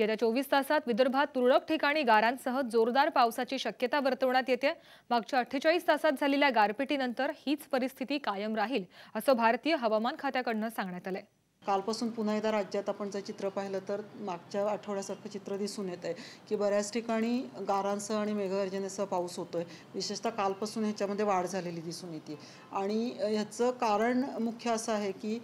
येत्या 24 तासात विदर्भात तुरळक ठिकाणी गारांसह जोरदार पावसाची शक्यता वर्तवण्यात येते। मागच्या 48 तासात झालेल्या गारपिटीनंतर हीच परिस्थिती कायम राहील असं भारतीय हवामान खात्याकडून सांगण्यात आलंय। कालपासून पुन्हा एकदा राज्यात आपण जर चित्र पाहिलं तर मागच्या आठवड्यासारखं चित्र दिसून येत आहे की बऱ्याच ठिकाणी गारांसह आणि मेघगर्जनेसह पाऊस होतोय। विशेषतः कालपासून ह्याच्यामध्ये वाढ झालेली दिसून येते आणि ह्याचं कारण मुख्य असं आहे की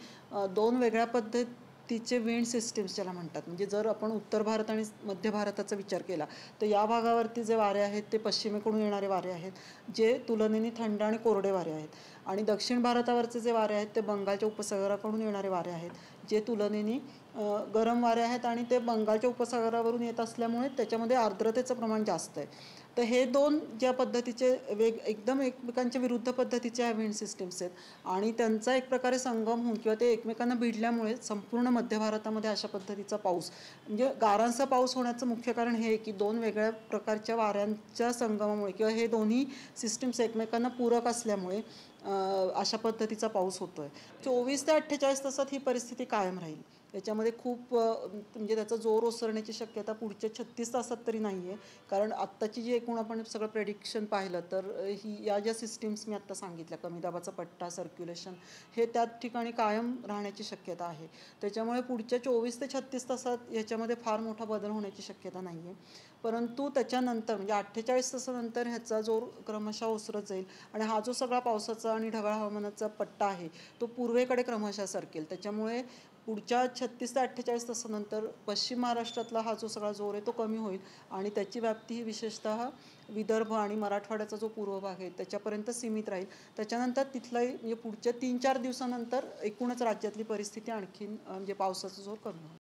दोन वेगळ्या पद्धतीचे विंड सिस्टीम्स ज्याला म्हणतात, म्हणजे जर आपण उत्तर भारत आणि मध्य भारताचा विचार केला तर या भागावरती जे वारे आहेत ते पश्चिमेकडून येणारे वारे आहेत, जे तुलनेने थंड आणि कोरडे वारे आहेत, आणि दक्षिण भारतावरचे जे वारे आहेत ते बंगालच्या उपसागराकडून येणारे वारे आहेत, जे तुलनेने गरम वारे आहेत आणि ते बंगालच्या उपसागरावरून येत असल्यामुळे त्याच्यामध्ये आर्द्रतेचं प्रमाण जास्त आहे। तर हे दोन ज्या पद्धतीचे एकदम एकमेकांच्या विरुद्ध पद्धतीचे ह्या विंड सिस्टीम्स आहेत आणि त्यांचा एक प्रकारे संगम होऊन किंवा ते एकमेकांना भिडल्यामुळे संपूर्ण मध्य भारतामध्ये अशा पद्धतीचा पाऊस, म्हणजे गारांचा पाऊस होण्याचं मुख्य कारण हे की दोन वेगळ्या प्रकारच्या वाऱ्यांच्या संगमामुळे किंवा हे दोन्ही सिस्टीम्स एकमेकांना पूरक असल्यामुळे अशा पद्धतीचा पाऊस होतोय। 24 ते 48 तासात ही परिस्थिती कायम राहील। याच्यामध्ये खूप म्हणजे त्याचा जोर ओसरण्याची शक्यता पुढच्या 36 तासात तरी नाही आहे, कारण आत्ताची जी एकूण आपण सगळं प्रेडिक्शन पाहिलं तर या ज्या सिस्टीम्स मी आत्ता सांगितल्या, कमी दाबाचा पट्टा, सर्क्युलेशन, हे त्या ठिकाणी कायम राहण्याची शक्यता आहे। त्याच्यामुळे पुढच्या 24 ते 36 तासात याच्यामध्ये फार मोठा बदल होण्याची शक्यता नाही आहे, परंतु त्याच्यानंतर म्हणजे 48 तासानंतर ह्याचा जोर क्रमशः ओसरत जाईल आणि हा जो सगळा पावसाचा आणि ढगाळ हवामानाचा पट्टा आहे तो पूर्वेकडे क्रमशः सरकेल। त्याच्यामुळे पुढच्या 36 ते 48 तासानंतर पश्चिम महाराष्ट्रातला हा जो सगळा जोर आहे तो कमी होईल आणि त्याची व्याप्ती ही विशेषतः विदर्भ आणि मराठवाड्याचा जो पूर्व भाग आहे त्याच्यापर्यंत सीमित राहील। त्याच्यानंतर तिथलाही म्हणजे पुढच्या 3-4 दिवसानंतर एकूणच राज्यातली परिस्थिती आणखीन म्हणजे पावसाचा जोर कमी होईल।